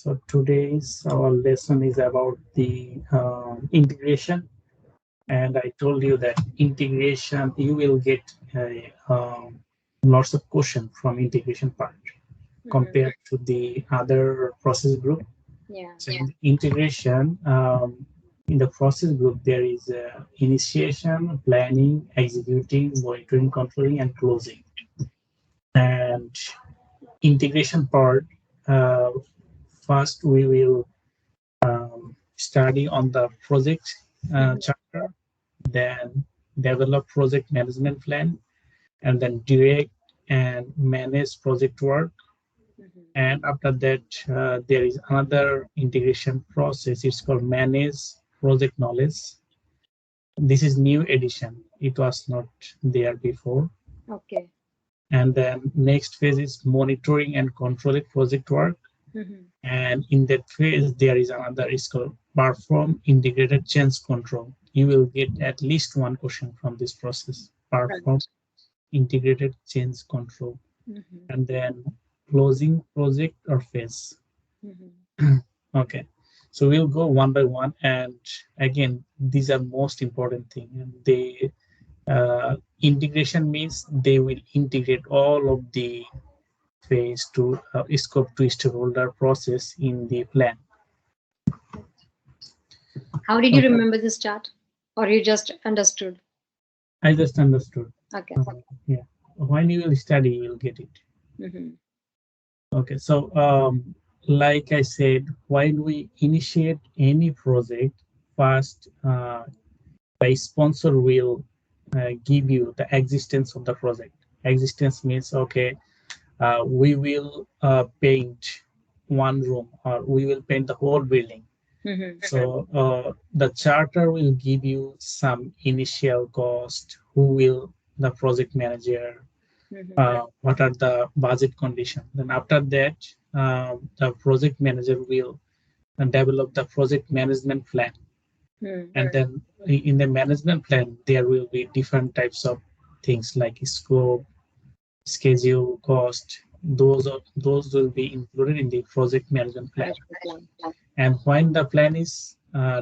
So today's our lesson is about the integration, and I told you that integration you will get lots of questions from integration part compared to the other process group. Yeah. So in the integration, in the process group there is initiation, planning, executing, monitoring, controlling, and closing. And integration part. Uh, First, we will study on the project chapter, then develop project management plan, and then direct and manage project work. And after that, there is another integration process. It's called manage project knowledge. This is new edition. It was not there before. Okay. And then next phase is monitoring and controlling project work. And in that phase, there is another, it's called perform integrated change control. You will get at least one question from this process, perform integrated change control. And then closing project or phase. Okay, so we'll go one by one. And again, these are most important thing. And they integration means they will integrate all of the phase to scope to stakeholder process in the plan. How did you remember this chart? Or you just understood? I just understood. Okay. Yeah. When you will study, you'll get it. Okay. So, like I said, while we initiate any project, first, the sponsor will give you the existence of the project. Existence means, okay, we will paint one room or we will paint the whole building. So the charter will give you some initial cost, who will the project manager, what are the budget conditions. Then after that, the project manager will develop the project management plan. And then in the management plan, there will be different types of things like scope, schedule, cost. Those will be included in the project management plan. And when the plan is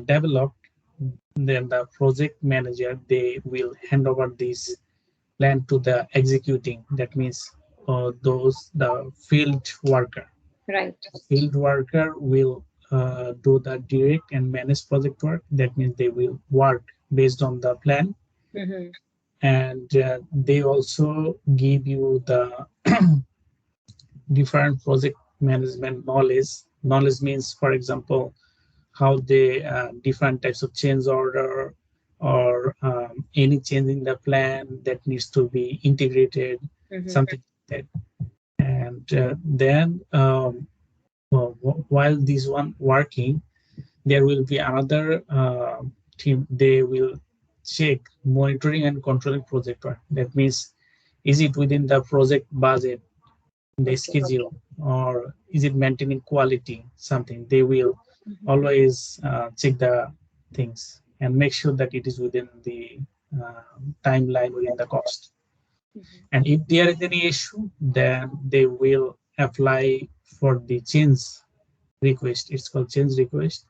developed, then the project manager, they will hand over this plan to the executing. That means the field worker. Right. Field worker will do the direct and manage project work. That means they will work based on the plan. And they also give you the different project management knowledge. Knowledge means, for example, how they different types of change order or any change in the plan that needs to be integrated, something like that. And then while this one working, there will be another team. They will check monitoring and controlling project work. That means, is it within the project budget, the schedule, or is it maintaining quality, something. They will always check the things and make sure that it is within the timeline, within the cost. And if there is any issue, then they will apply for the change request. It's called change request.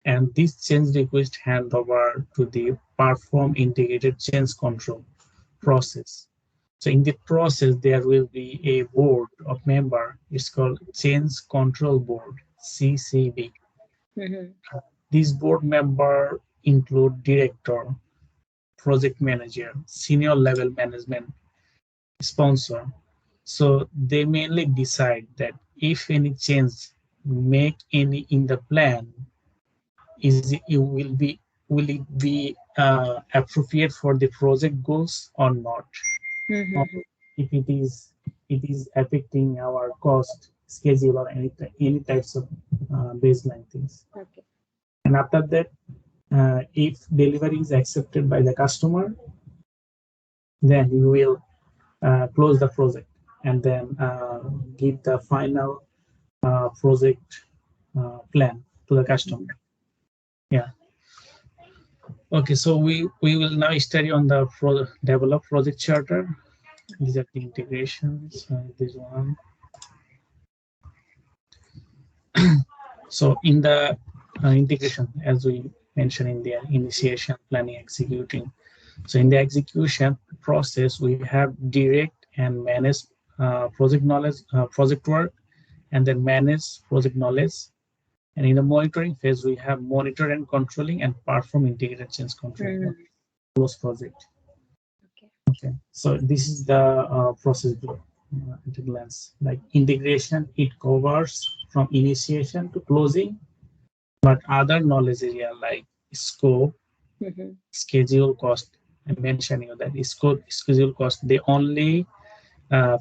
And this change request hand over to the perform integrated change control process. So in the process, there will be a board of member. It's called Change Control Board, CCB. This board member include director, project manager, senior level management, sponsor. So they mainly decide that if any change make any in the plan, will it be appropriate for the project goals or not? Or if it is affecting our cost schedule or any types of baseline things. Okay. And after that, if delivery is accepted by the customer, then you will close the project and then give the final project plan to the customer. Yeah. Okay, so we will now study on the develop project charter. These are the integrations. This one. So in the integration, as we mentioned in the initiation, planning, executing. So in the execution process, we have direct and manage project knowledge, project work, and then manage project knowledge. And in the monitoring phase, we have monitor and controlling and perform integrated change control. Close project. Okay. So this is the process at a glance. Like integration, it covers from initiation to closing, but other knowledge area like scope, schedule, cost, I mentioned you that scope, schedule, cost, they only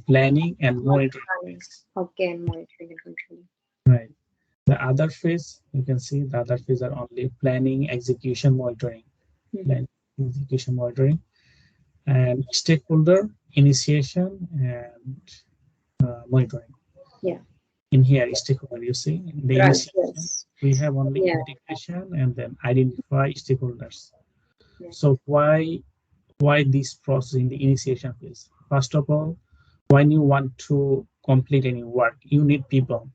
planning and monitoring. Okay, and monitoring and controlling. Right. The other phase, you can see the other phase are only planning, execution, monitoring. Planning, execution, monitoring, and stakeholder initiation and monitoring. Yeah. In here, stakeholder, you see, the Right, initiation, yes. we have only integration and then identify stakeholders. So why this process in the initiation phase? First of all, when you want to complete any work, you need people.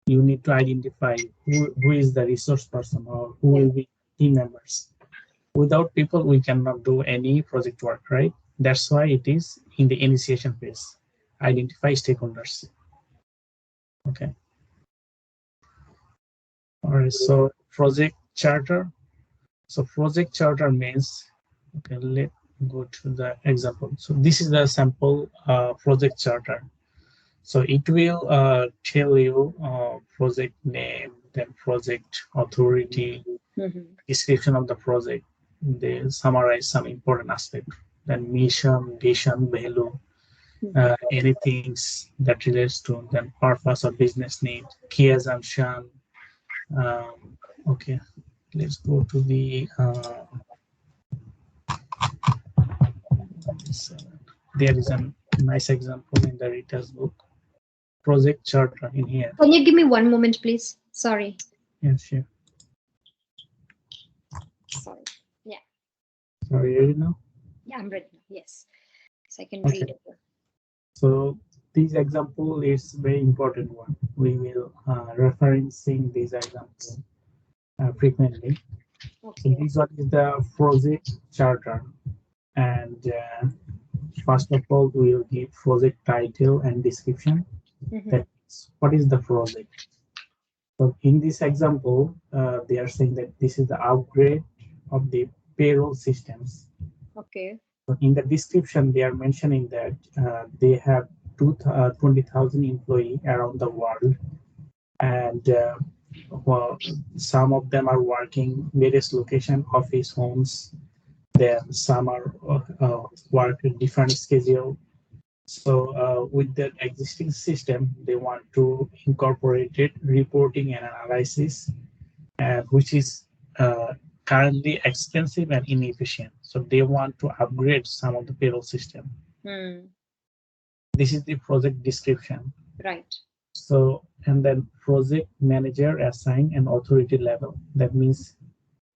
You need to identify who is the resource person or who will be team members. Without people, we cannot do any project work, right? That's why it is in the initiation phase. Identify stakeholders. Okay. All right. So project charter. So project charter means, okay, let's go to the example. So this is the sample project charter. So it will tell you project name, then project authority, description of the project. They summarize some important aspect, then mission, vision, value, anything that relates to then purpose or business need, key assumption. Okay, let's go to the there is a nice example in the Rita's book, project charter in here. Can you give me one moment, please? Sorry. Yeah, sure. Sorry. Yeah. So are you ready now? Yeah, I'm ready now. Yes. So I can read it. So this example is very important one. We will referencing this example frequently. Okay. So this one is the project charter, and first of all, we will give project title and description. That's what is the project. So in this example, they are saying that this is the upgrade of the payroll systems. Okay. So in the description, they are mentioning that they have 20,000 employees around the world, and well, some of them are working various location, office, homes. Then some are working different schedule. So with the existing system, they want to incorporate it, reporting and analysis, which is currently expensive and inefficient. So they want to upgrade some of the payroll system. This is the project description. Right. So, and then project manager assign an authority level. That means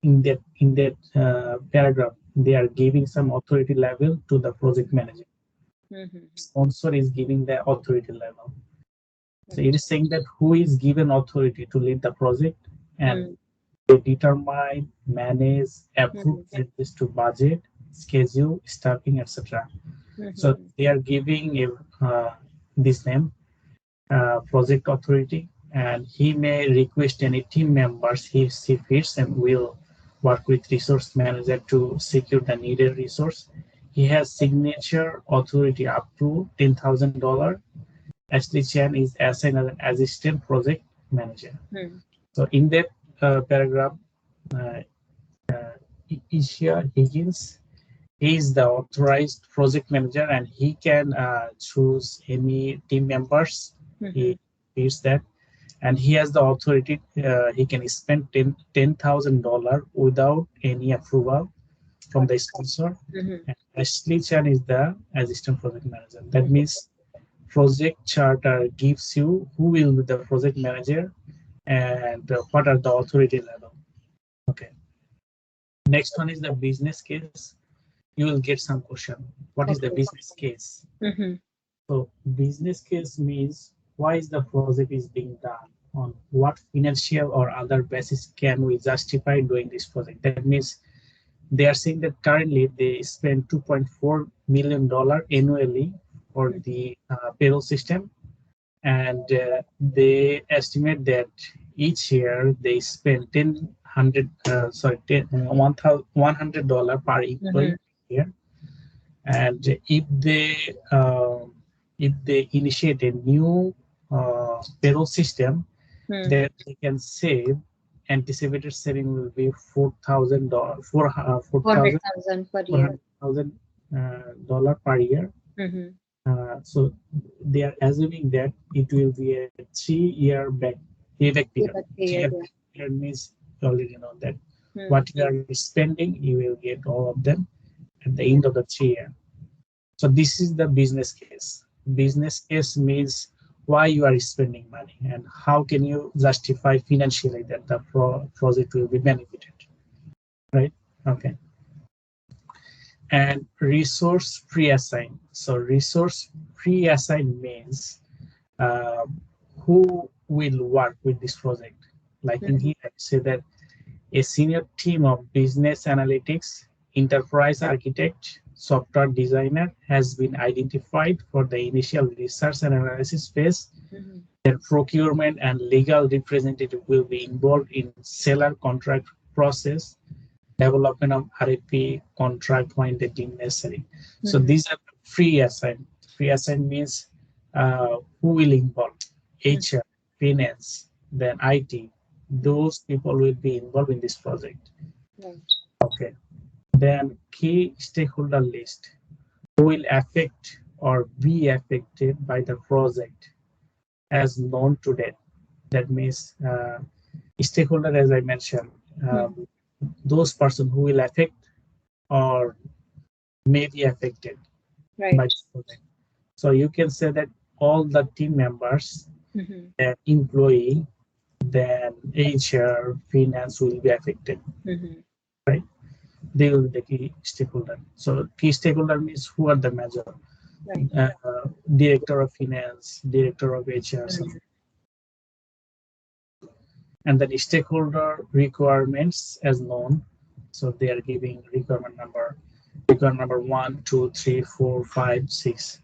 in that paragraph, they are giving some authority level to the project manager. Sponsor is giving the authority level. So it is saying that who is given authority to lead the project, and they determine, manage, approve changes to budget, schedule, staffing, etc. So they are giving this name, project authority, and he may request any team members he fits and will work with resource manager to secure the needed resource. He has signature authority up to $10,000. Ashley Chan is assigned as an assistant project manager. So in that paragraph, Isha Higgins, he is the authorized project manager, and he can choose any team members. He is that, and he has the authority. He can spend $10,000 without any approval from the sponsor. And Ashley Chan is the assistant project manager. That means project charter gives you who will be the project manager and what are the authority level. Okay. Next one is the business case. You will get some question. What is the business case? So business case means why is the project is being done? on what financial or other basis can we justify doing this project. That means they are saying that currently they spend $2.4 million annually for the payroll system, and they estimate that each year they spend $100 per employee year. And if they initiate a new payroll system, then they can save. Anticipated saving will be $4,000 per year. $400,000 per year. So they are assuming that it will be a 3-year payback period. 3-year period means you already know that what you are spending, you will get all of them at the end of the 3 year. So this is the business case. Business case means why you are spending money and how can you justify financially that the project will be benefited, right? Okay. And resource pre-assign. So resource pre-assign means who will work with this project. Like in here, I say that a senior team of business analytics, enterprise architect, software designer has been identified for the initial research and analysis phase. Their procurement and legal representative will be involved in seller contract process, development of RFP contract when they deem necessary. So these are pre-assigned. Pre-assigned means who will involve HR, finance, then IT. Those people will be involved in this project. Okay. Then key stakeholder list, who will affect or be affected by the project as known to date. That means stakeholder, as I mentioned, those persons who will affect or may be affected by the project. So you can say that all the team members, the employee, then HR, finance will be affected, right? They will be the key stakeholder. So key stakeholder means who are the major, director of finance, director of HR, and then stakeholder requirements as known. So they are giving requirement number 1, 2, 3, 4, 5, 6.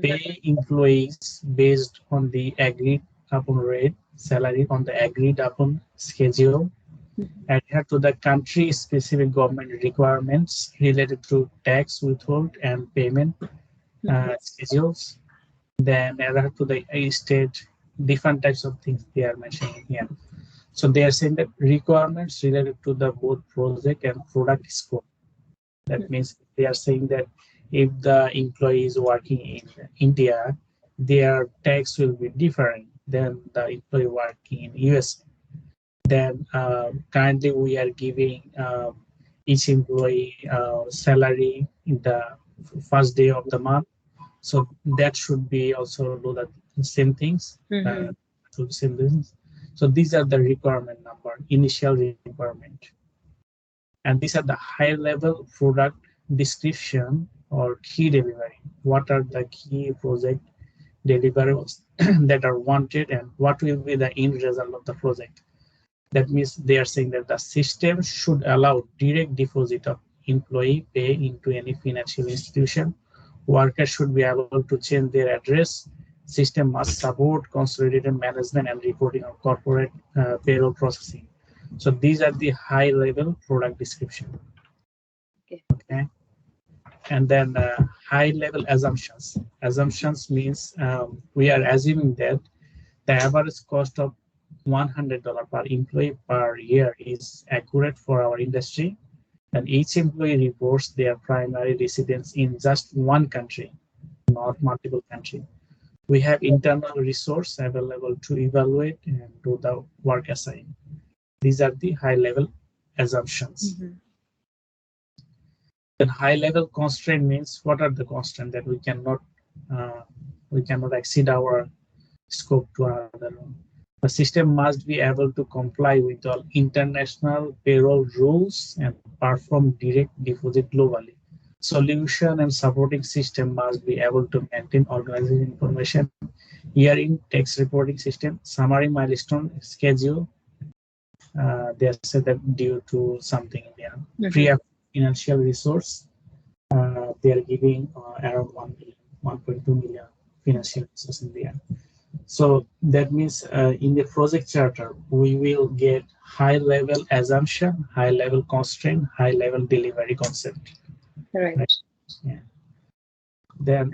Pay employees based on the agreed upon rate, salary on the agreed upon schedule, adhere to the country specific government requirements related to tax withhold and payment schedules, then adhere to the state, different types of things they are mentioning here. So they are saying that requirements related to the both project and product scope. That means they are saying that if the employee is working in India, their tax will be different than the employee working in US. Then currently we are giving each employee salary in the first day of the month. So that should be also do the same things. Same things. So these are the requirement number, initial requirement. And these are the high level product description or key delivery. What are the key project deliverables that are wanted and what will be the end result of the project? That means they are saying that the system should allow direct deposit of employee pay into any financial institution. Workers should be able to change their address. System must support consolidated management and reporting of corporate payroll processing. So these are the high level product description. Okay. And then high level assumptions. Assumptions means we are assuming that the average cost of $100 per employee per year is accurate for our industry, and each employee reports their primary residence in just one country, not multiple countries. We have internal resource available to evaluate and do the work assigned. These are the high-level assumptions. Then high-level constraint means what are the constraints that we cannot exceed our scope to another one. The system must be able to comply with all international payroll rules and perform direct deposit globally. Solution and supporting system must be able to maintain organization information year-end tax reporting system, summary milestone schedule. They said that due to something in their pre-financial resource, they are giving around 1.2 million financial resource in there. So that means in the project charter, we will get high-level assumption, high-level constraint, high-level delivery concept. Right. Yeah. Then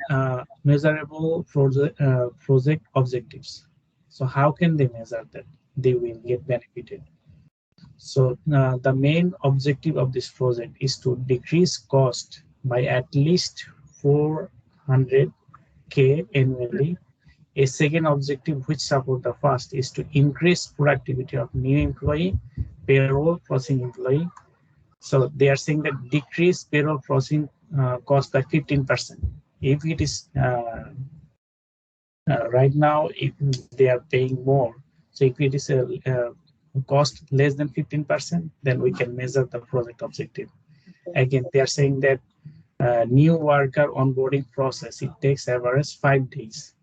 measurable project objectives. So how can they measure that? They will get benefited. So the main objective of this project is to decrease cost by at least 400K annually. A second objective, which support the first, is to increase productivity of new employee, payroll processing employee. So they are saying that decrease payroll processing cost by 15%. If it is right now, if they are paying more, so if it is a cost less than 15%, then we can measure the project objective. Again, they are saying that new worker onboarding process, it takes average 5 days.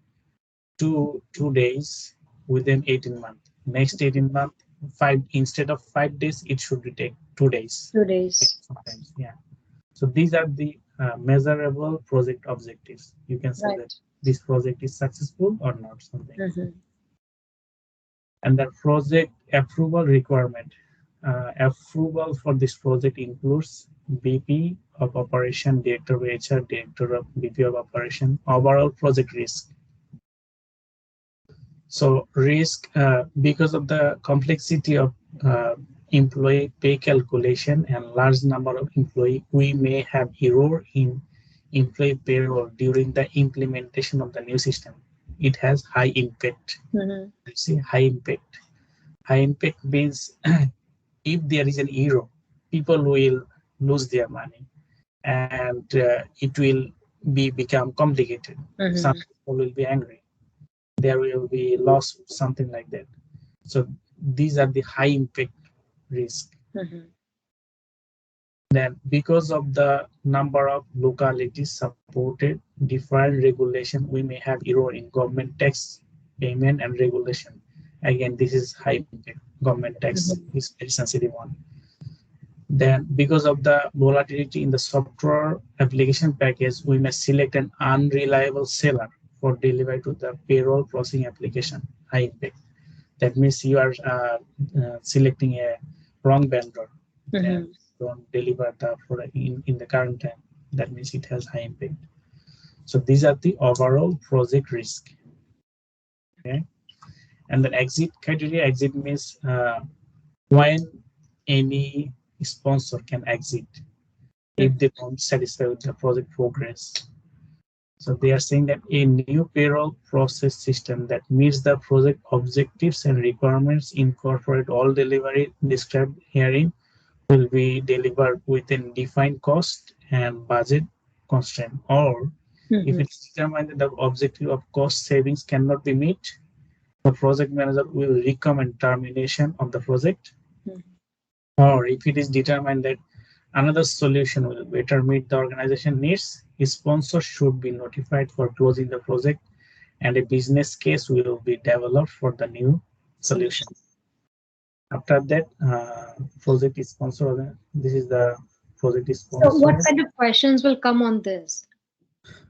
2 days within 18 months. Next 18 months, instead of 5 days, it should take 2 days. 2 days. Sometimes, yeah. So these are the measurable project objectives. You can say that this project is successful or not, something. And the project approval requirement. Approval for this project includes BP of operation, director of HR, director of BP of operation, overall project risk. So risk, because of the complexity of employee pay calculation and large number of employee, we may have error in employee payroll during the implementation of the new system. It has high impact. You see, high impact. High impact means if there is an error, people will lose their money, and it will become complicated. Some people will be angry. There will be loss, something like that. So these are the high impact risk. Then because of the number of localities supported different regulation, we may have error in government tax payment and regulation. Again, this is high impact. Government tax is very sensitive one. Then because of the volatility in the software application package, we may select an unreliable seller for delivery to the payroll processing application. High impact. That means you are selecting a wrong vendor and don't deliver the product in the current time. That means it has high impact. So these are the overall project risk. Okay. And then exit criteria. Exit means when any sponsor can exit if they don't satisfy with the project progress. So they are saying that a new payroll process system that meets the project objectives and requirements, incorporate all delivery described herein, will be delivered within defined cost and budget constraint. Or if it's determined that the objective of cost savings cannot be met, the project manager will recommend termination of the project. Or if it is determined that another solution will better meet the organization needs, sponsor should be notified for closing the project, and a business case will be developed for the new solution. After that, project is sponsored. This is the project is sponsored. So what kind of questions will come on this?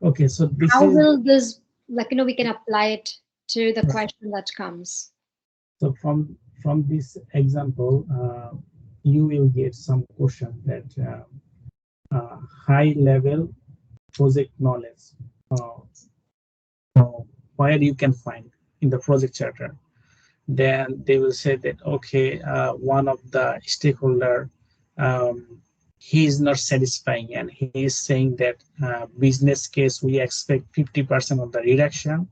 Okay, so this how will this, like, we can apply it to the question that comes? So from this example, you will get some question that high level project knowledge, where you can find in the project charter. Then they will say that, okay, one of the stakeholder, he is not satisfying, and he is saying that business case, we expect 50% of the reduction,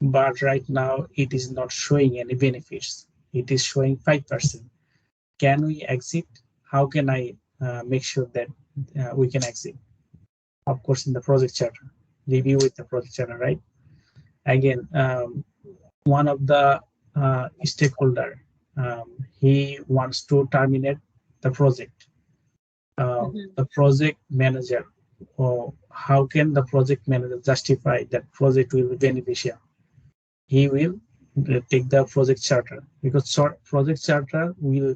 but right now it is not showing any benefits. It is showing 5%. Can we exit? How can I make sure that we can exit? Of course, in the project charter, review with the project charter, right? Again, one of the stakeholder, he wants to terminate the project. The project manager, how can the project manager justify that project will be beneficial? he will take the project charter, because project charter will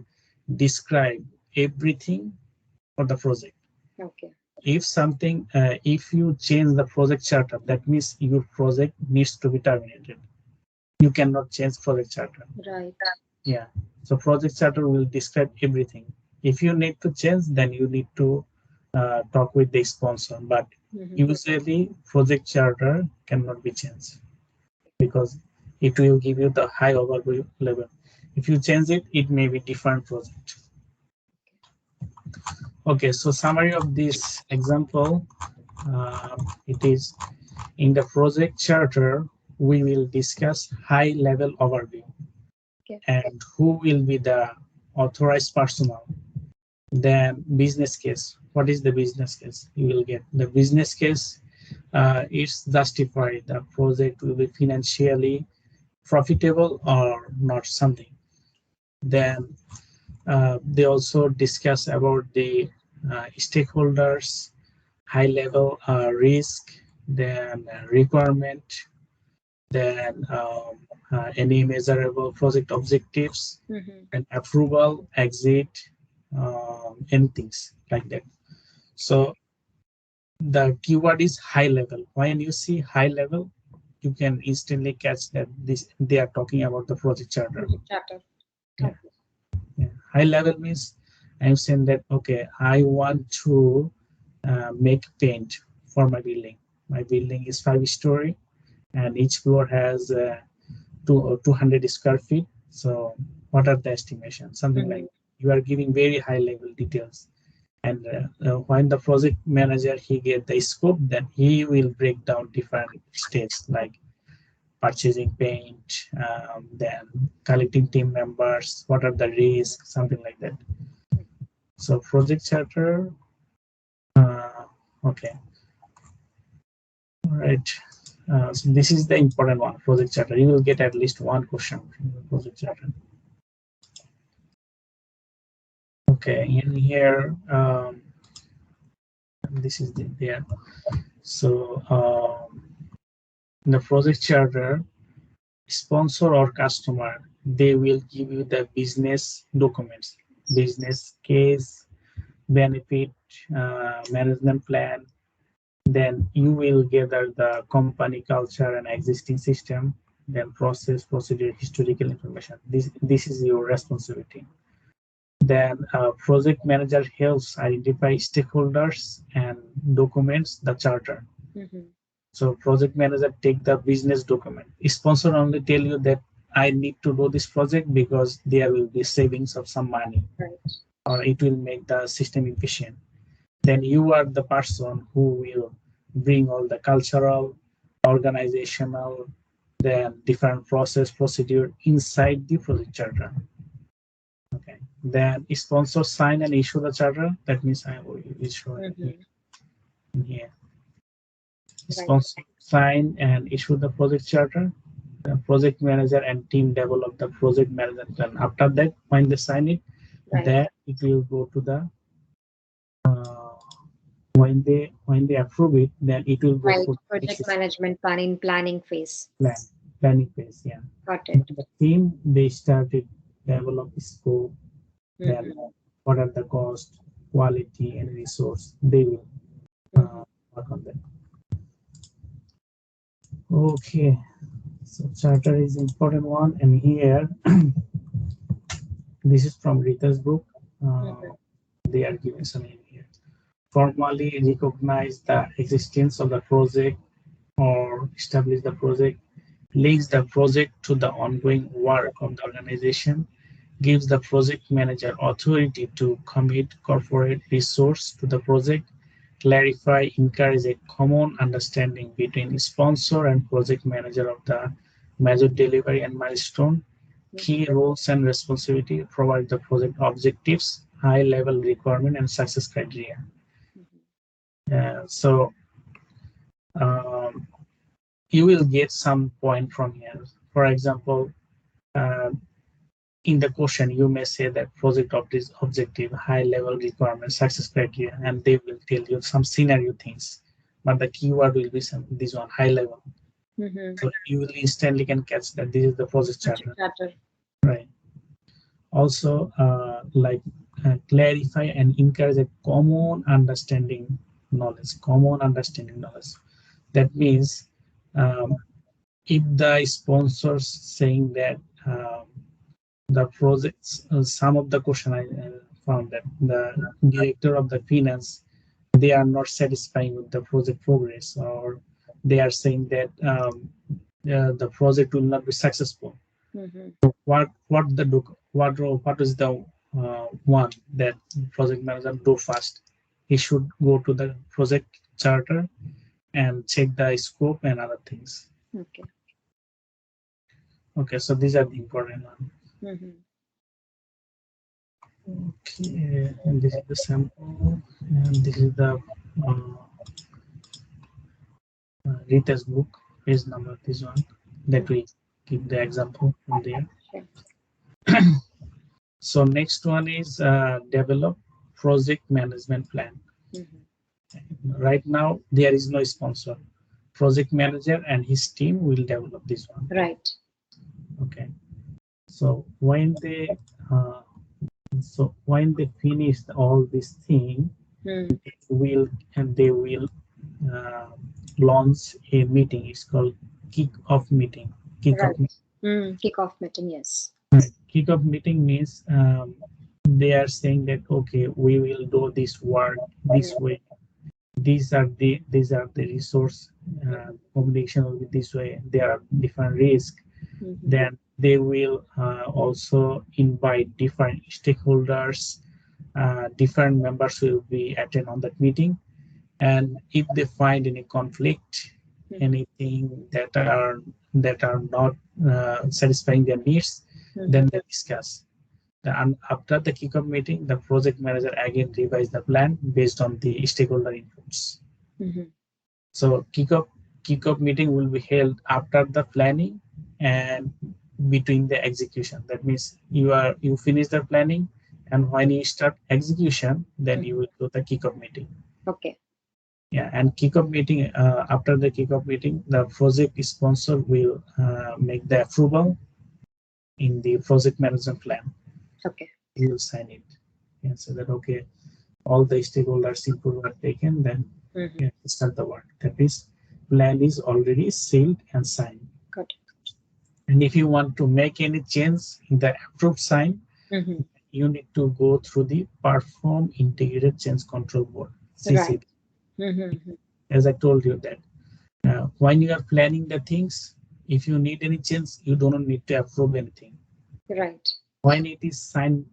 describe everything for the project. Okay. If something, if you change the project charter, that means your project needs to be terminated. You cannot change project charter. Right. Yeah. So project charter will describe everything. If you need to change, then you need to talk with the sponsor. But usually, project charter cannot be changed because it will give you the high overview level. If you change it, it may be different project. Okay, so summary of this example, it is in the project charter, we will discuss high level overview. Okay. And who will be the authorized personnel. Then business case. What is the business case? You will get the business case is justified. The project will be financially profitable or not something. Then they also discuss about the stakeholders, high level risk, then requirement, then any measurable project objectives, and approval, exit, and things like that. So the keyword is high level. When you see high level, you can instantly catch that they are talking about the project charter. Yeah. Yeah. High level means I'm saying that, okay, I want to make paint for my building. My building is 5-story and each floor has 200 square feet. So what are the estimations? Something like you are giving very high level details. And when the project manager, he get the scope, then he will break down different steps like purchasing paint, then collecting team members, what are the risks, something like that. So project charter, okay. All right. So this is the important one, project charter. You will get at least one question from the project charter. Okay, in here, this is there. So in the project charter, sponsor or customer, they will give you the business documents, business case, benefit, management plan. Then you will gather the company culture and existing system, then process, procedure, historical information. This is your responsibility. Then project manager helps identify stakeholders and documents the charter. So project manager take the business document. Sponsor only tell you that I need to do this project because there will be savings of some money, or it will make the system efficient. Then you are the person who will bring all the cultural, organizational, then different process procedure inside the project charter. Okay. Then sponsor sign and issue the charter. That means I will issue it here. Sponsor sign and issue the project charter. The project manager and team develop the project management plan. After that, when they sign it, then it will go to the when they approve it, then it will go to project management planning phase. Planning phase, yeah. Got it. The team, they started develop scope, then what are the cost, quality, and resource. They will work on that. Okay, so charter is important one, and here this is from Rita's book. They are giving some in here. Formally recognize the existence of the project or establish the project, links the project to the ongoing work of the organization, gives the project manager authority to commit corporate resource to the project, clarify, encourage a common understanding between sponsor and project manager of the major delivery and milestone, key roles and responsibility, provide the project objectives, high level requirement and success criteria. So you will get some point from here. For example, in the question, you may say that project objective, high level requirement, success criteria, and they will tell you some scenario things. But the keyword will be this one, high level. So you will instantly can catch that this is the project charter. Right. Also, clarify and encourage a common understanding knowledge. That means if the sponsors saying that the projects, some of the question I found that the director of the finance, they are not satisfying with the project progress, or they are saying that the project will not be successful. What is the one that project manager do first? He should go to the project charter and check the scope and other things. Okay, so these are the important ones. Okay, and this is the sample, and this is the retest book, page number, this one, that we give the example from there. So next one is develop project management plan. Right now, there is no sponsor. Project manager and his team will develop this one. Right. Okay. So when they finish all this thing, they will launch a meeting. It's called Kickoff Meeting. Kickoff Meeting, yes. Right. Kickoff Meeting means they are saying that okay, we will do this work this way. These are the resource combination will be this way. There are different risks. Then they will also invite different stakeholders. Different members will be attend on that meeting, and if they find any conflict, anything that are not satisfying their needs, then they discuss. And after the kickoff meeting, the project manager again revise the plan based on the stakeholder inputs. So kickoff meeting will be held after the planning and between the execution. That means you finish the planning, and when you start execution, then you will do the kickoff meeting. Okay. Yeah, and kickoff meeting, after the kickoff meeting, the project sponsor will make the approval in the project management plan. Okay. He will sign it and say that okay, all the stakeholders input were taken, then start the work. That is, plan is already sealed and signed. Good. And if you want to make any change in the approved sign, you need to go through the Perform Integrated Change Control Board. Right. As I told you that when you are planning the things, if you need any change, you do not need to approve anything. Right. When it is signed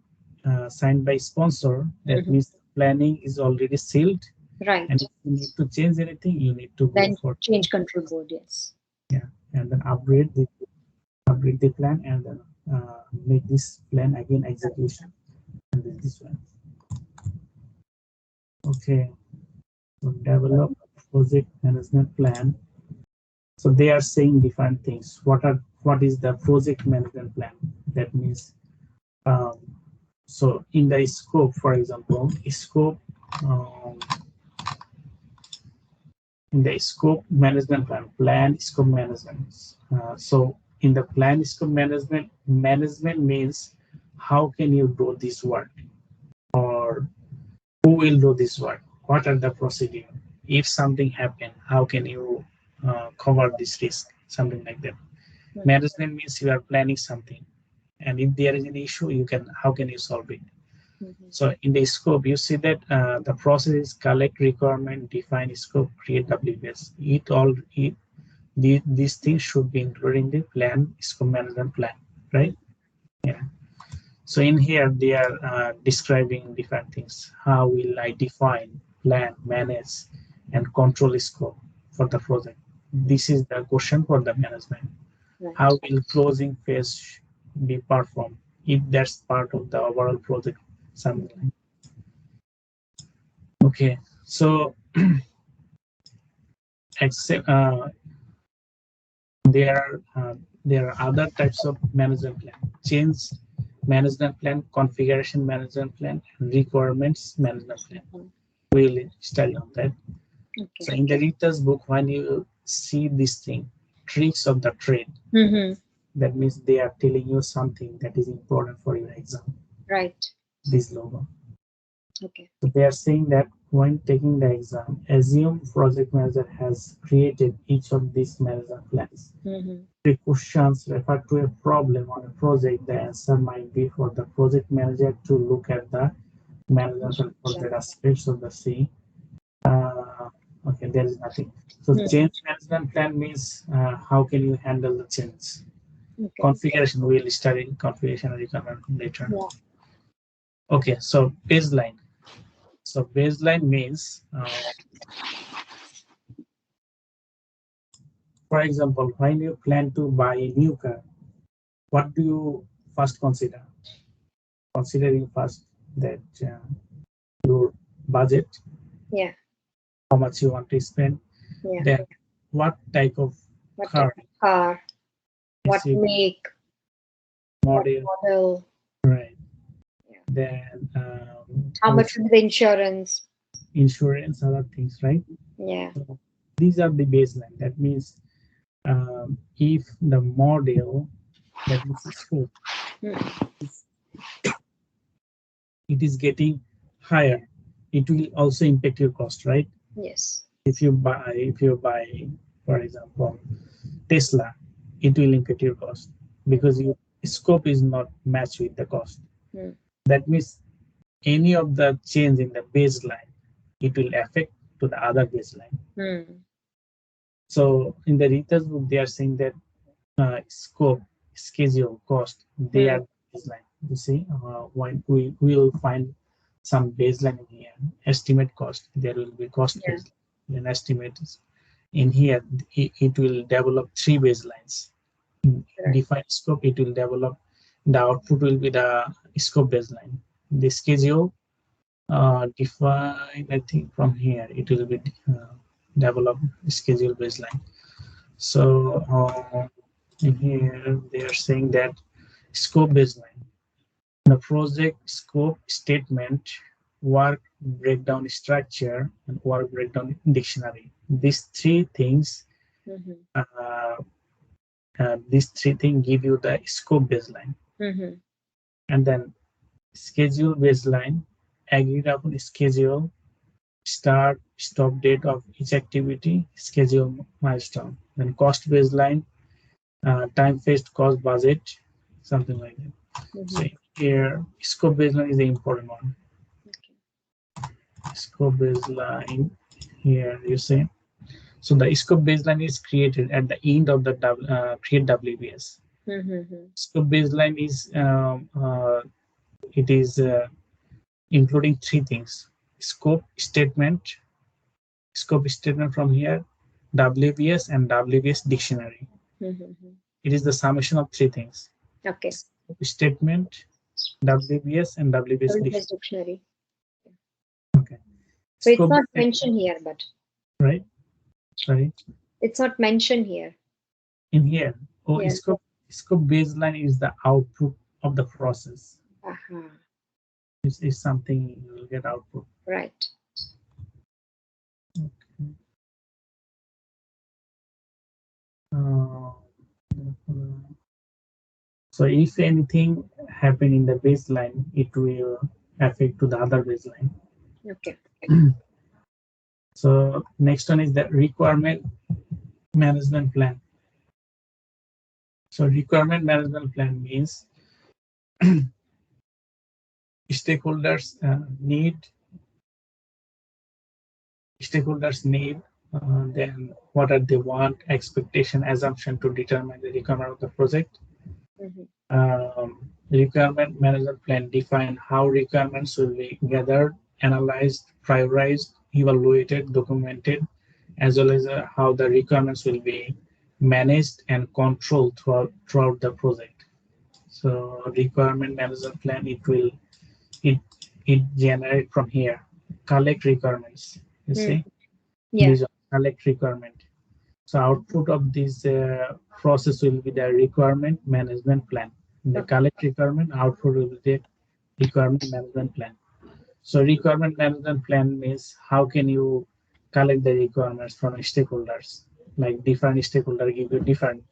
by sponsor, that means planning is already sealed. Right. And if you need to change anything, you need to go for change control board. Yes. Yeah, and then upgrade the plan, and then make this plan again execution. And then this one. Okay. So develop project management plan. So they are saying different things. What is the project management plan? That means so in the scope, for example, in the scope management plan scope management. So in the plan scope management means how can you do this work, or who will do this work? What are the procedure? If something happen, how can you cover this risk? Something like that. Management means you are planning something, and if there is an issue, how can you solve it? So in the scope, you see that the process is collect requirement, define scope, create WBS. These things should be included in the plan scope management plan, right? Yeah. So in here they are describing different things. How will I define, plan, manage, and control scope for the project? This is the question for the management. Right. How will closing phase be performed if that's part of the overall project? Something. Okay, so except there are other types of management plan: change management plan, configuration management plan, requirements management plan. We'll study on that. Okay. So in the reader's book, when you see this thing, tricks of the trade. That means they are telling you something that is important for your exam. Right. This logo. Okay. So they are saying that when taking the exam, assume project manager has created each of these management plans. The questions refer to a problem on a project. The answer might be for the project manager to look at the management and project aspects of the C. Okay, there is nothing. So change management plan means how can you handle the change. Okay. Configuration, we will study configuration and requirement later. Yeah. Okay, so baseline. So baseline means, for example, when you plan to buy a new car, what do you first consider? Considering first that your budget, yeah, how much you want to spend, yeah. Then what type of car, what make, model, right? Yeah. Then how much is the insurance, other things, right? Yeah. So these are the baseline. That means if the model, that means the scope, it is getting higher, it will also impact your cost, right? Yes. If you buy, for example, Tesla, it will impact your cost because your scope is not matched with the cost. That means any of the change in the baseline, it will affect to the other baseline. So in the research book, they are saying that scope, schedule, cost, they are baseline. You see, when we will find some baseline in here, estimate cost, there will be cost baseline, then estimate in here, it will develop three baselines. Define scope, it will develop, the output will be the scope baseline. The schedule, define, I think from here, it will be develop schedule baseline. So in here, they are saying that scope baseline, the project scope statement, work breakdown structure, and work breakdown dictionary. These three things, give you the scope baseline. And then schedule baseline, agreed upon schedule, start, stop date of each activity, schedule milestone. Then cost baseline, time faced, cost budget, something like that. So here, scope baseline is the important one. Scope baseline, here you see. So the scope baseline is created at the end of the create WBS. Scope baseline is including three things: scope statement from here, WBS and WBS dictionary. It is the summation of three things. Okay. Scope statement, WBS, and WBS dictionary. Okay. So it's not mentioned here, but. Right. Sorry. It's not mentioned here. In here. Oh, yes. Scope baseline is the output of the process. It's something you will get output. Right. Okay. So if anything happen in the baseline, it will affect to the other baseline. Okay. So next one is the requirement management plan. So requirement management plan means stakeholders need, then what are they want, expectation, assumption to determine the requirement of the project. Requirement management plan define how requirements will be gathered, analyzed, prioritized, evaluated, documented, as well as how the requirements will be managed and controlled throughout the project. So requirement management plan, it generate from here, collect requirements. You see, these are collect requirement. So output of this process will be the requirement management plan. The collect requirement, output will be the requirement management plan. So requirement management plan means how can you collect the requirements from stakeholders. like different stakeholders give you different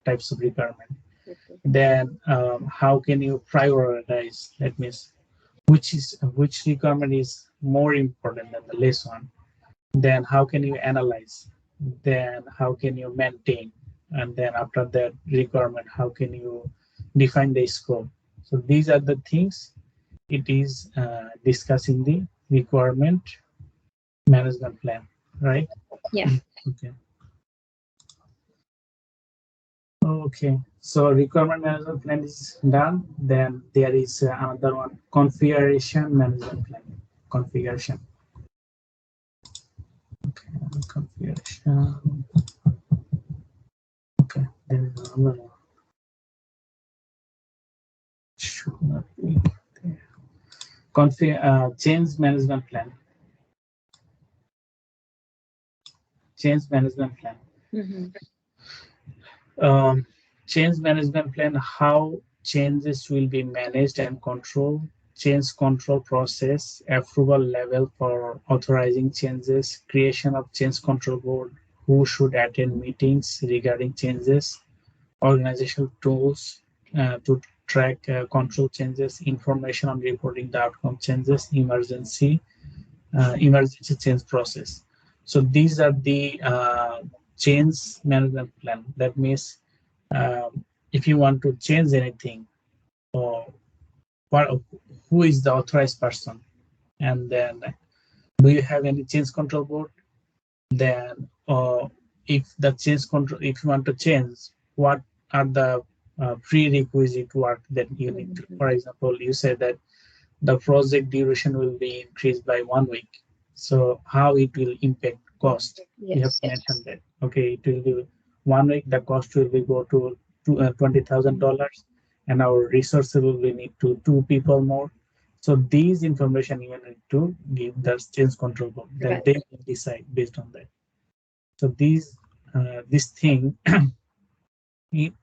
types of requirement. Okay. Then how can you prioritize? That means which requirement is more important than the less one. Then how can you analyze? Then how can you maintain? And then after that requirement, how can you define the scope? So these are the things it is discussing the requirement management plan, right? Yeah. Okay. Okay, so requirement management plan is done. Then there is another one, configuration management plan. Configuration. Okay, configuration. Okay, there is another one. Should not be there. Change management plan. Change management plan. Change management plan, how changes will be managed and controlled, change control process, approval level for authorizing changes, creation of change control board, who should attend meetings regarding changes, organizational tools to track control changes, information on reporting the outcome changes, emergency change process. So these are the change management plan. That means if you want to change anything, or who is the authorized person, and then do you have any change control board? Then if the change control, if you want to change, what are the prerequisite work that you need to? For example, you said that the project duration will be increased by 1 week. So how it will impact cost? Yes. You have mentioned that. Okay, it will be 1 week. The cost will be go to $20,000, and our resources will be need to 2 people more. So these information you need to give the change control board. Then they will decide based on that. So these this thing, if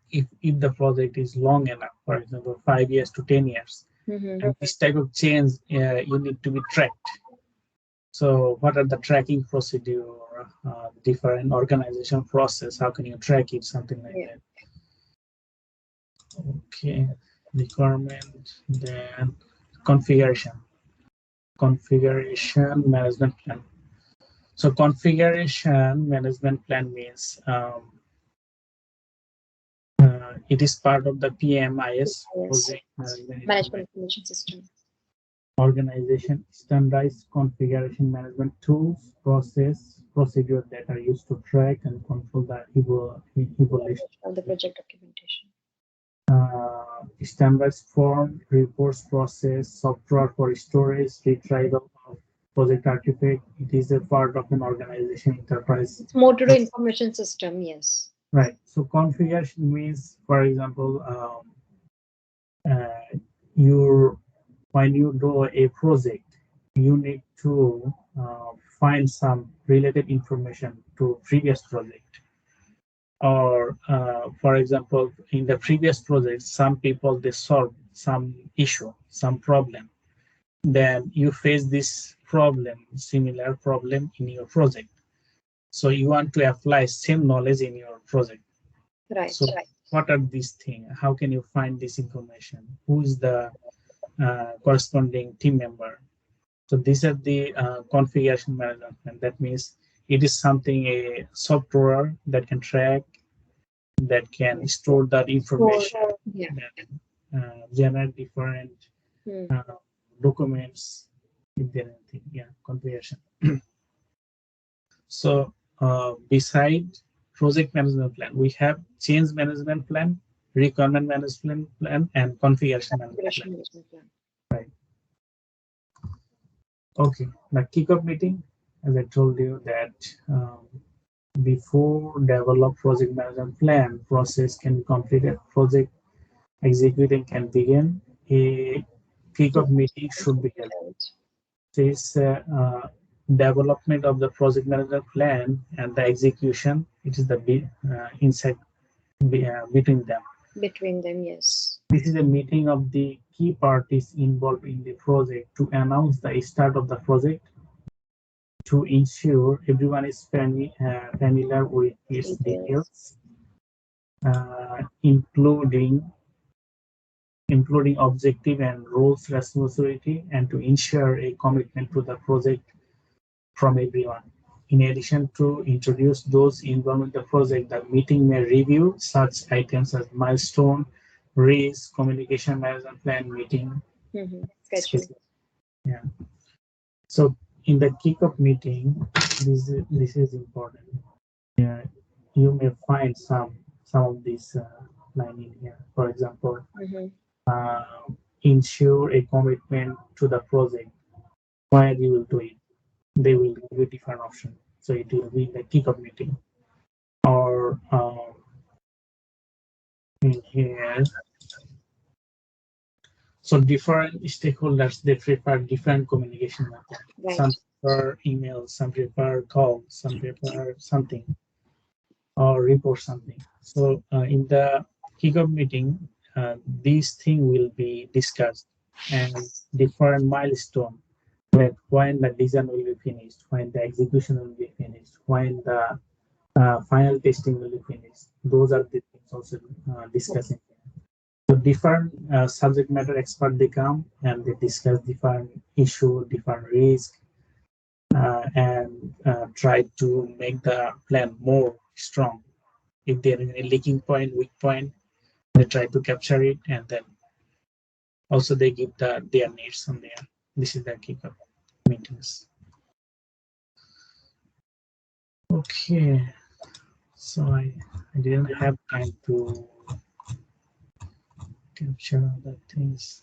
the project is long enough, for example, 5 years to 10 years, and this type of change you need to be tracked. So what are the tracking procedure, different organization process? How can you track it? Something like that. Okay, requirement, then configuration management plan. So configuration management plan means it is part of the PMIS, project management information system. Organization standardized configuration management tools, procedures that are used to track and control the evolution of the project documentation. Standardized form, reports process, software for storage, retrieval of project artifact. It is a part of an organization enterprise. It's more to the information system, yes. Right. So configuration means, for example, when you do a project, you need to find some related information to previous project. Or for example, in the previous project, some people, they solved some issue, some problem. Then you face this problem, similar problem in your project. So you want to apply same knowledge in your project. Right. So what are these things? How can you find this information? Who is the corresponding team member? So these are the configuration management, and that means it is something, a software that can track, that can store that information, that generate different documents, if there anything. Yeah, configuration. So beside project management plan, we have change management plan, requirement management plan, and configuration management plan. Right. Okay, the kickoff meeting, as I told you that before develop project management plan process can be completed, project executing can begin, a kickoff meeting should be held. This development of the project management plan and the execution, it is the inside between them. Between them, yes. This is a meeting of the key parties involved in the project to announce the start of the project, to ensure everyone is familiar with its details, including objective and roles responsibility, and to ensure a commitment to the project from everyone. In addition to introduce those involved in the project, the meeting may review such items as milestone, risk, communication management plan, meeting. Schedule. Yeah. So in the kickoff meeting, this is important. Yeah, you may find some of these line in here. For example, ensure a commitment to the project. Why you will do it? They will give you different option. So it will be in the kickoff meeting, or in here. So different stakeholders, they prefer different communication methods. Right. Some prefer email, some prefer call, some prefer something, or report something. So in the kickoff meeting, these things will be discussed, and different milestone, like when the design will be finished, when the execution will be finished, when the final testing will be finished. Those are the things also discussing. So different subject matter expert they come and they discuss different issue, different risk, and try to make the plan more strong. If there is a leaking point, weak point, they try to capture it, and then also they give their needs on there. This is the kickoff meetings. Okay, so I didn't have time to capture all the things.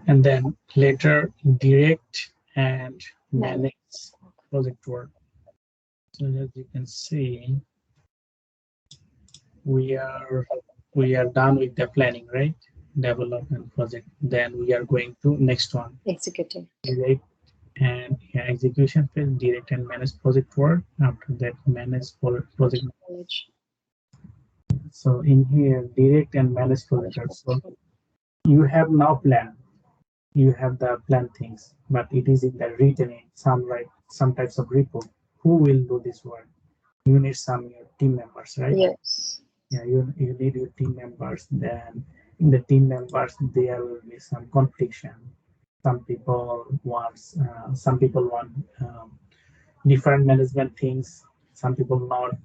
And then later direct and manage project work. So as you can see, we are done with the planning, right? Development project. Then we are going to next one. Executing. Direct and execution phase, direct and manage project work. After that, manage project knowledge. So in here, direct and manage project work. So you have now plan. You have the plan things, but it is in the written in some types of report. Who will do this work? You need some your team members, right? Yes. Yeah, you need your team members. Then in the team members, there will be some confliction. Some people want different management things. Some people not.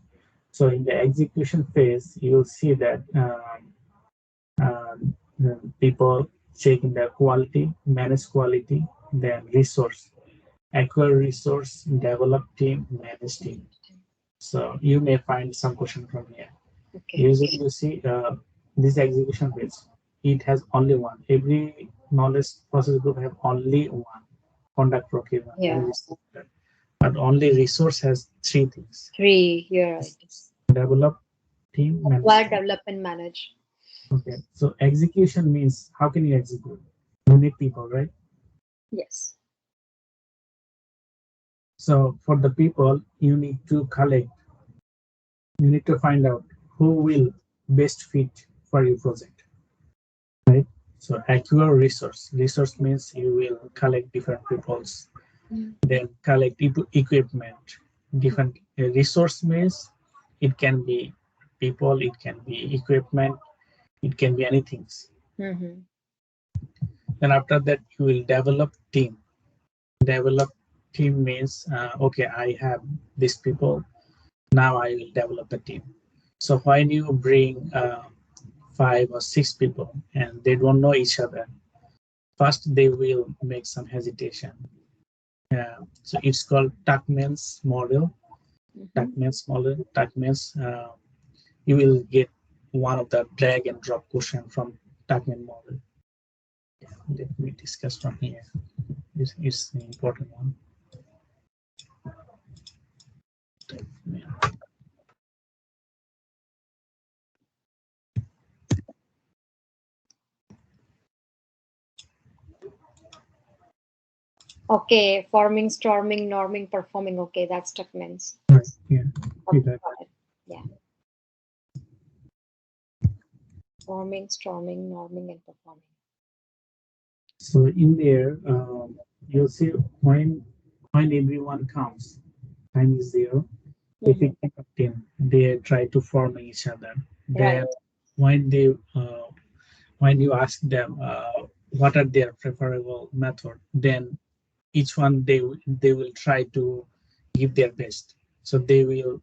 So in the execution phase, you'll see that people checking the quality, manage quality, then resource, acquire resource, develop team, manage team. So you may find some question from here. Okay. Usually you see this execution phase, it has only one. Every knowledge process group have only one, conduct procurement. Yeah. But only resource has three things. Three, you're right. Develop, team, manage. Acquire, develop, and manage. Okay, so execution means how can you execute? You need people, right? Yes. So for the people, you need to collect. You need to find out who will best fit for your project, right? So acquire resource. Resource means you will collect different peoples, then collect equipment. Different resource means it can be people, it can be equipment, it can be anything. Then after that, you will develop team. Develop team means okay, I have these people. Now I will develop a team. So when you bring 5 or 6 people and they don't know each other, first they will make some hesitation. So it's called Tuckman's model. Tuckman's model. Tuckman's you will get one of the drag and drop question from Tuckman model. Let me discuss from here. This is the important one. Okay, forming, storming, norming, performing. Okay, that's Tuckman's. Right. Yeah. Okay, Got got it. Yeah. Forming, storming, norming, and performing. So in there, you'll see when everyone comes, time is 0. If Mm-hmm. it pick up 10, they try to form each other. Right. Then when they when you ask them what are their preferable method, then each one they will try to give their best. So they will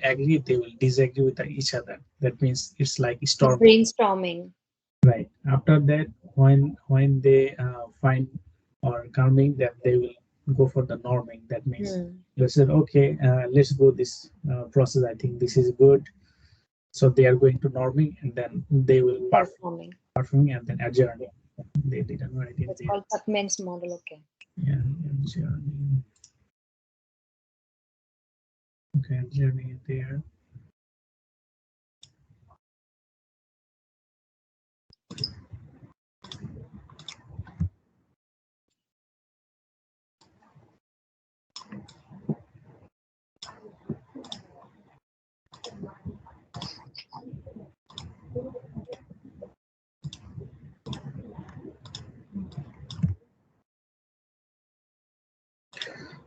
agree, they will disagree with each other. That means it's like So storming. brainstorming. Right. After that, when they find or calming, then they will go for the norming. That means Hmm. they said, okay, let's go this process. I think this is good. So they are going to norming, and then they will Performing. performing and then adjourning. They didn't write in It's there. called Tuckman's model. Okay. Yeah, adjourning. Okay, adjourning is there.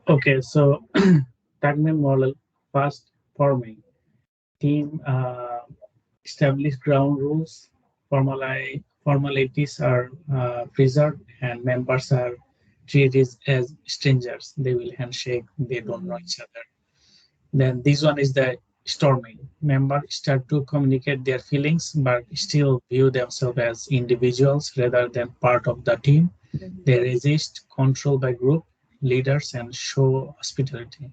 Okay, so Tuckman model first forming team establish ground rules, formalities are preserved, and members are treated as strangers. They will handshake, they don't know each other. Then this one is the storming. Members start to communicate their feelings, but still view themselves as individuals rather than part of the team. Mm-hmm. They resist control by group leaders and show hospitality.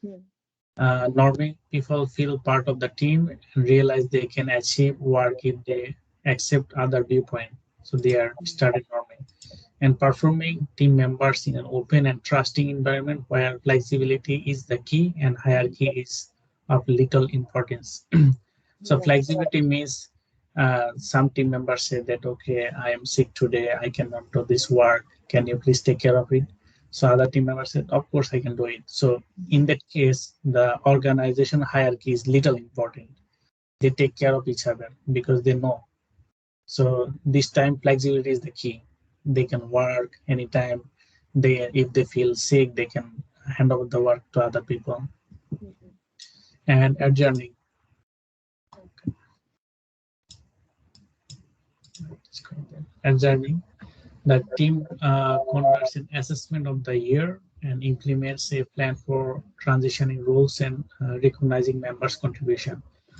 Hmm. Norming people feel part of the team and realize they can achieve work if they accept other viewpoint. So they are started norming and performing team members in an open and trusting environment where flexibility is the key and hierarchy is of little importance. So Right. flexibility means some team members say that, okay, I am sick today, I cannot do this work, can you please take care of it? So other team members said, of course I can do it. So in that case, the organization hierarchy is little important. They take care of each other because they know. So this time flexibility is the key. They can work anytime. They if they feel sick, they can hand over the work to other people. Mm-hmm. And adjourning. Adjourning. The team conducts an assessment of the year and implements a plan for transitioning roles and recognizing members' contribution.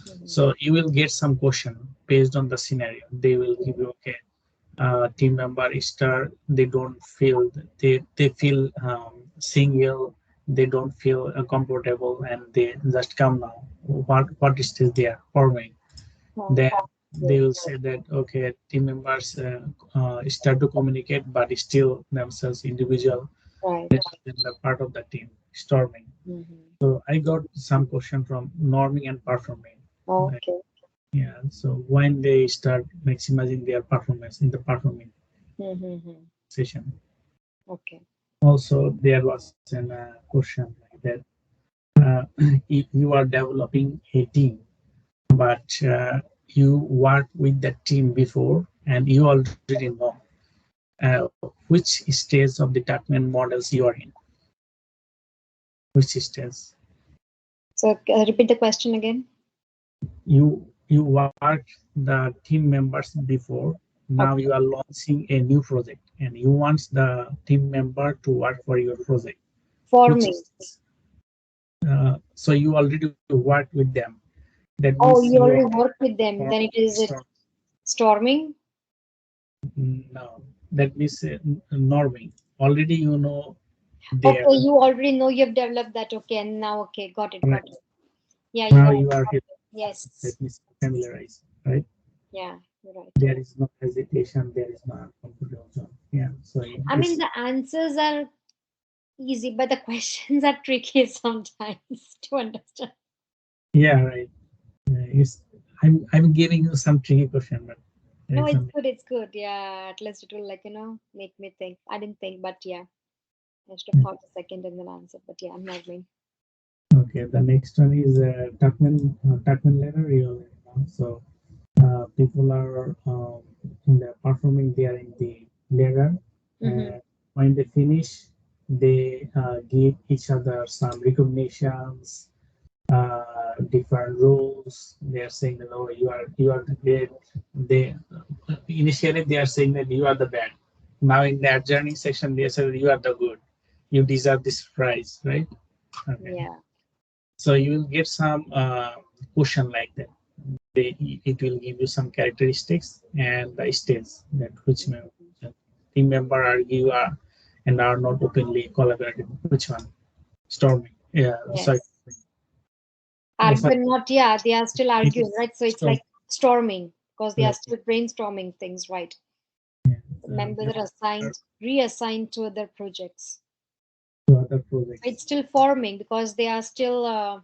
Mm-hmm. So you will get some question based on the scenario. They will give you, okay, team member star, they don't feel, they feel single, they don't feel comfortable, and they just come now. What is there forming? Oh, Then they will say that, okay, team members start to communicate, but still themselves individual right. in the part of the team storming. Mm-hmm. So I got some question from norming and performing. Like, Okay. yeah, so when they start maximizing their performance in the performing Mm-hmm. session. Okay. Also, there was a question like that. Uh, if you are developing a team, but you work with that team before and you already know which stage of the Tuckman models you are in, which stage So repeat the question again. you worked the team members before. Now you Okay. are launching a new project and you want the team member to work for your project. Which Forming. is so you already work with them. That means Oh, you you already already work with them. Then it is it start. storming. No, that means norming. Already you know there. Okay, you already know you've developed that. Okay, and now okay, got it, got Right. it. Yeah, Now you're right. you are here. Yes. That means familiarize. Right. Yeah, you're right. There is no hesitation. There is no uncomfortable zone. Yeah. So I mean, this. the answers are easy, but the questions are tricky sometimes to understand. Yeah. Right. It's, I'm giving you some tricky question, but there No, is it's some. good. It's good. Yeah, at least it will make me think. I didn't think, but yeah. I should have thought a second and then answered, but yeah, I'm nodding. Okay, the next one is Tuckman letter. So people are they're performing there in the ladder. When they finish, they give each other some recognitions, different roles. They are saying that, oh, you are the great. They initially they are saying that you are the bad. Now in the adjourning section, they say that you are the good. You deserve this prize, right? Okay. Yeah. So you will get some question like that. It will give you some characteristics and the states that which team member argue and are not openly collaborating. Which one? Storming. Yeah. Yes. Sorry. Arguing, not, yeah, they are still arguing, right? So it's storm. like storming because they are Right. still brainstorming things, right? Yeah. Members are reassigned to other projects. To other projects. So it's still forming because they are still,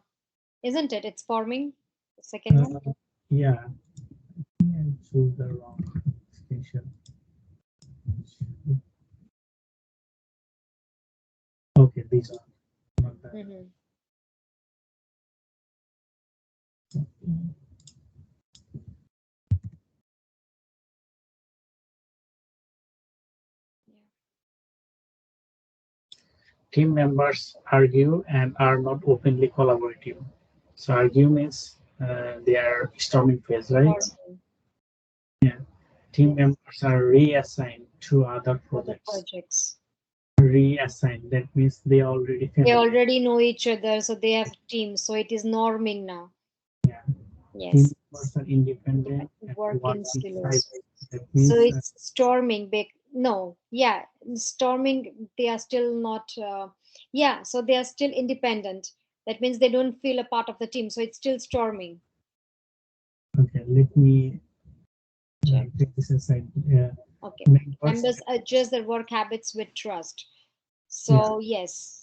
isn't it? It's forming. The second one. Yeah. I choose the wrong extension. Okay, these are not that. Team members argue and are not openly collaborative. So argue means they are storming phase, right? Yeah. Team members are reassigned to other projects. Reassigned. That means they already know each other, so they have teams. So it is norming now. Yeah. Yes. Team members are independent. Work in silos. That means, so it's storming. No, yeah, storming. They are still not. Yeah, so they are still independent. That means they don't feel a part of the team. So it's still storming. Okay, let me take this aside. Okay. Members adjust their work habits with trust. So yes,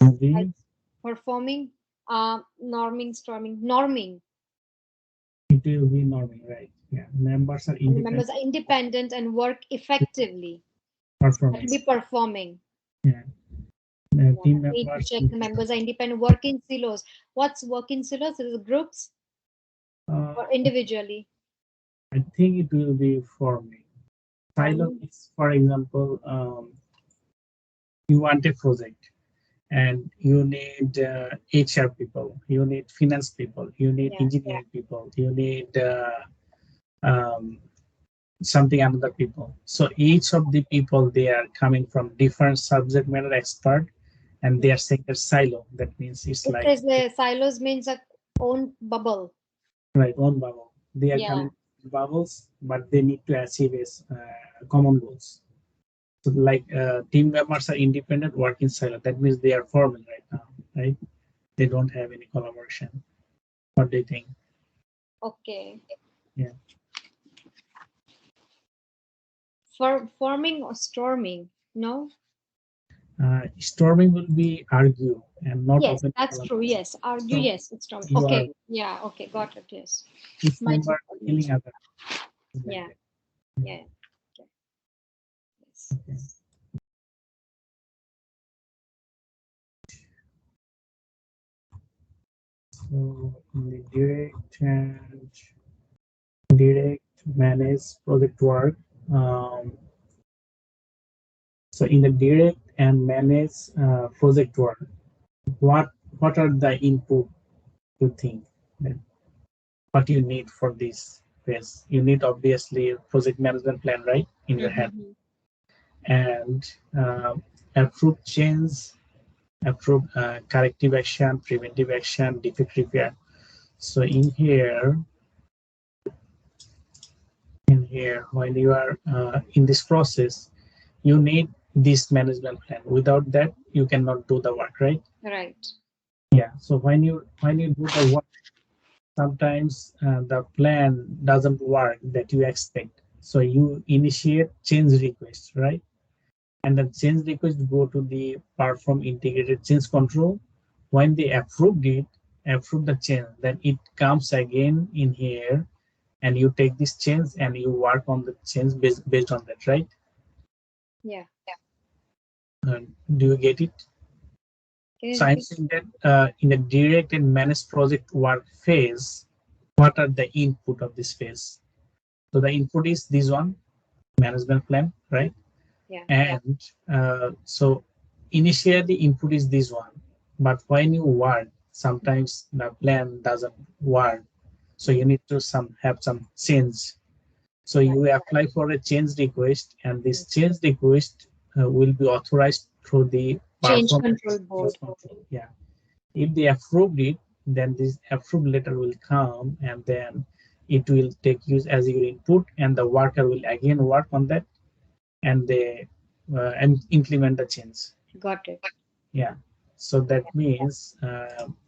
performing, norming, storming, norming. It will be norming, right? Yeah, members are independent and work effectively. Performing. Be performing. Yeah. Team Need members. to check the members are independent. Work in silos. What's work in silos? Is it groups or individually? I think it will be forming. Silo is, for example, you want a project and you need HR people, you need finance people, you need engineering people, you need something another people. So each of the people, they are coming from different subject matter expert, and they are saying a silo. That means it's like silos means a own bubble. Right, own bubble. They are coming bubbles, but they need to achieve common goals. So like team members are independent, working silo. That means they are forming right now, right? They don't have any collaboration. What do you think? Okay. Yeah. For forming or storming? No. Storming will be argue and not open. That's true. Yes, argue. So yes, it's storming. Okay. Yeah. Okay. Got it. Yes. Each member killing other. Yeah. Yeah. Okay. Yes. Okay. So in the direct manage project work. So in the direct and manage project work, what are the input you think that what you need for this phase? You need obviously a project management plan, right, in your head, and approve change, approve corrective action, preventive action, defect repair. So in here, when you are in this process, you need this management plan. Without that, you cannot do the work, right? Right. Yeah. So when you do the work, sometimes the plan doesn't work that you expect. So you initiate change request, right? And the change request go to the perform integrated change control. When they approve the change, then it comes again in here, and you take this change and you work on the change based on that, right? Yeah. Do you get it? So I'm saying that in the direct and managed project work phase, what are the input of this phase? So the input is this one, management plan, right? Yeah. And so initially input is this one, but when you work, sometimes the plan doesn't work. So you need to have some change. So you apply for a change request, and this change request will be authorized through the Change performance control board. control. Yeah. If they approved it, then this approved letter will come, and then it will take use as your input, and the worker will again work on that, and they and implement the change. Got it. Yeah. So that means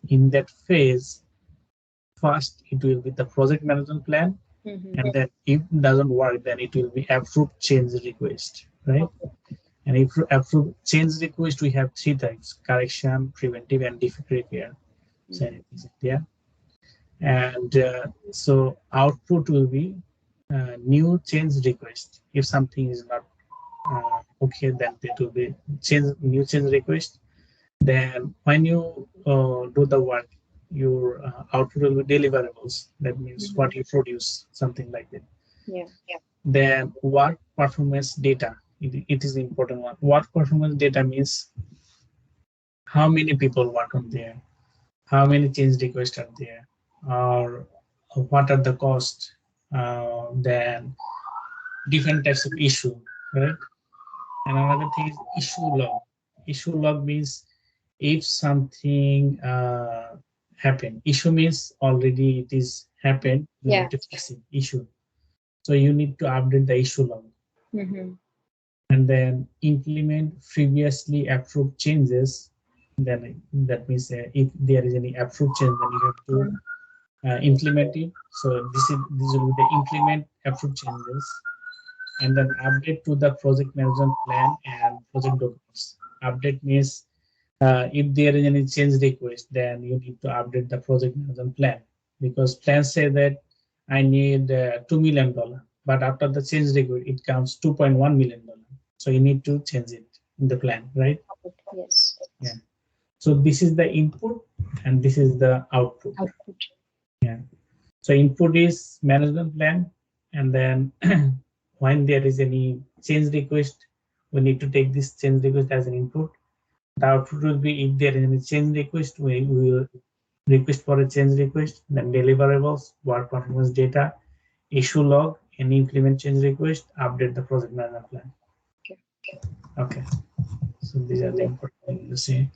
in that phase, first it will be the project management plan, and then if it doesn't work, then it will be approved change request, right? And if approved change request, we have three types: correction, preventive, and defect repair. So, yeah. And so output will be new change request. If something is not okay, then it will be new change request. Then when you do the work, your output will be deliverables. That means what you produce, something like that. Yeah. Then work performance data. It is the important one. Work performance data means how many people work on there, how many change requests are there, or what are the costs, then different types of issue, right? And another thing is issue log. Issue log means if something happened. Issue means already it is happened. You need to fix it. Issue. So you need to update the issue log. And then implement previously approved changes. Then that means if there is any approved change, then you have to implement it. So this will be the implement approved changes, and then update to the project management plan and project documents. Update means if there is any change request, then you need to update the project management plan, because plan say that I need $2 million, but after the change request, it comes $2.1 million. So you need to change it in the plan, right? Yes. Yeah. So this is the input, and this is the output. Yeah. So input is management plan, and then when there is any change request, we need to take this change request as an input. The output will be if there is any change request, we will request for a change request, then deliverables, work performance data, issue log, and implement change request, update the project management plan. Okay. So these are the important things to see.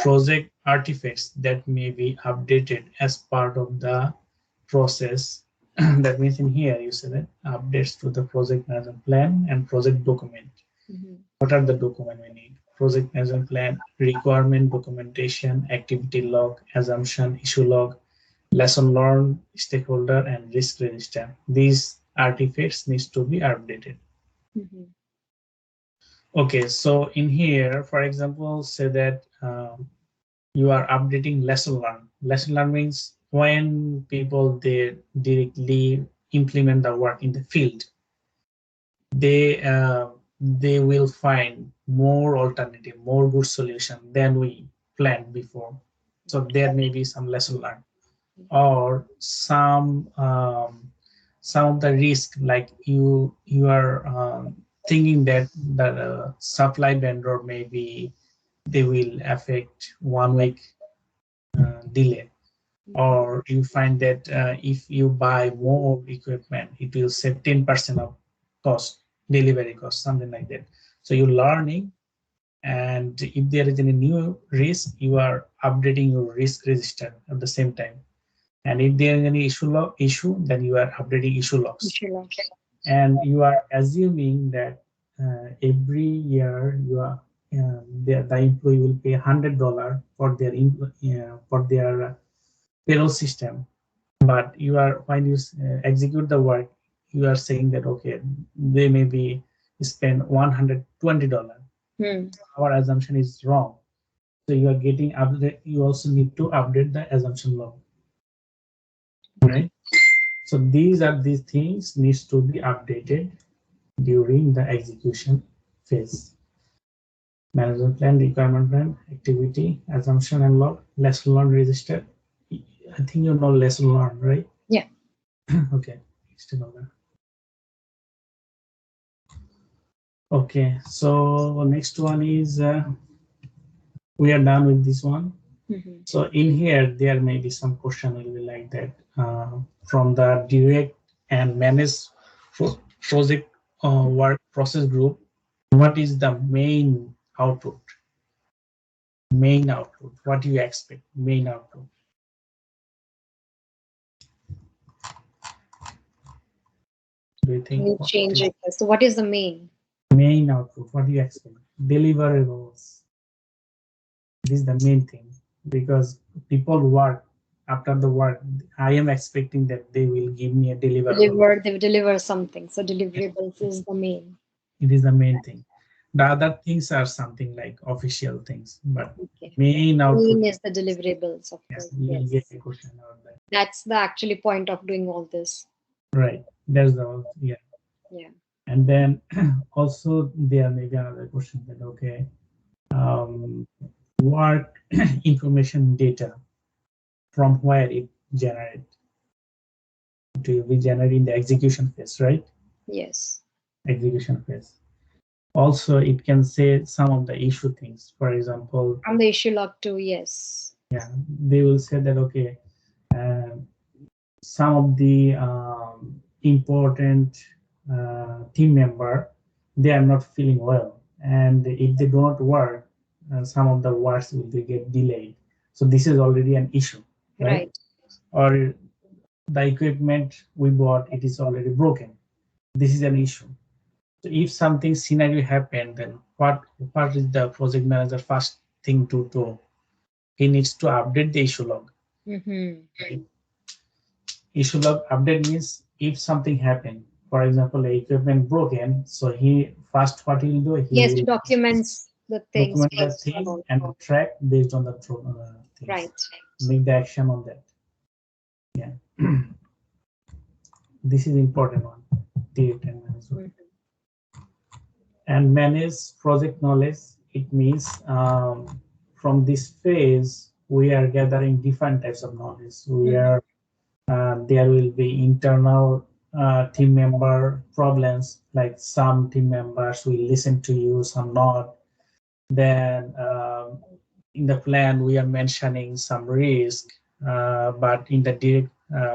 Project artifacts that may be updated as part of the process. That means in here you say that updates to the project management plan and project document. What are the document we need? Project management plan, requirement documentation, activity log, assumption, issue log, lesson learned, stakeholder, and risk register. These artifacts needs to be updated. Okay, so in here, for example, say that you are updating lesson learned. Lesson learned means when people they directly implement the work in the field, they will find more alternative, more good solution than we planned before. So there may be some lesson learned, or some of the risk, like you are thinking that the supply vendor maybe they will affect 1 week delay, or you find that if you buy more equipment, it will save 10% of cost, delivery cost, something like that. So you're learning, and if there is any new risk, you are updating your risk register at the same time. And if there is any issue, then you are updating issue logs. And you are assuming that every year you are the employee will pay $100 for their payroll system. But you are, when you execute the work, you are saying that okay, they maybe spend $120. Our assumption is wrong. So you are getting update. You also need to update the assumption log, right? So these things needs to be updated during the execution phase. Management plan, requirement plan, activity, assumption and log, lesson learned register. I think you know lesson learned, right? Yeah. Okay. Still know that. Okay, so next one is we are done with this one. So in here, there may be some question will be like that from the direct and manage project work process group. What is the main output? Main output. What do you expect? Main output. Do you think? You change it. So what is the main? Main output. What do you expect? Deliverables. This is the main thing because people work after the work. I am expecting that they will give me a deliverable. They deliver something. So deliverables is the main. It is the main thing. The other things are something like official things, but main output is the deliverables. Of course. Yes. Get a question about that. That's the actually point of doing all this. Right. There's the yeah. Yeah. And then also there may be another question that okay, work information data from where it generate to be generated in the execution phase, right? Yes. Execution phase. Also, it can say some of the issue things. For example, from the issue log too. Yes. Yeah, they will say that okay, some of the important team member they are not feeling well, and if they do not work, some of the works will get delayed. So this is already an issue, right? Or the equipment we bought, it is already broken. This is an issue. So if something scenario happened, then what is the project manager first thing to do? He needs to update the issue log. Right? Issue log update means if something happened, for example, the equipment broken, so he first what he will do? He will documents the things. Document the thing and track based on the things. Right. Make the action on that. Yeah. This is important one. Direct and management. And manage project knowledge. It means from this phase we are gathering different types of knowledge. We are there will be internal team member problems, like some team members will listen to you, some not. Then in the plan we are mentioning some risk, but in the direct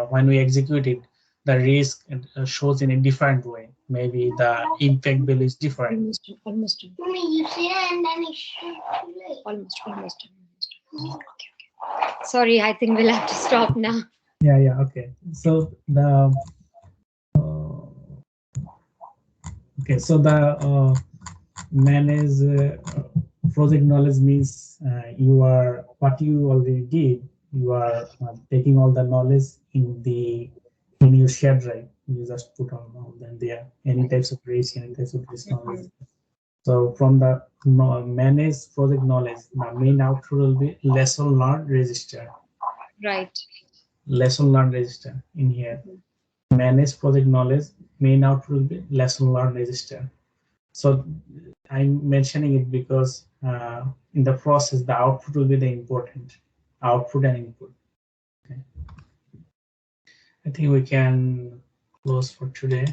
when we execute it, the risk shows in a different way. Maybe the impact bill is different. Almost. You say and then it's almost. Okay. Sorry, I think we'll have to stop now. Yeah. Okay. So the so the manage project knowledge means you are what you already did. You are taking all the knowledge in your shared drive. You just put on all them there. Any types of risk, any types of risk knowledge. So from the manage project knowledge, the main output will be lesson learned register. Right. Lesson learned register in here. Manage project knowledge, main output will be lesson learned register. So I'm mentioning it because in the process, the output will be the important output and input. Okay. I think we can close for today.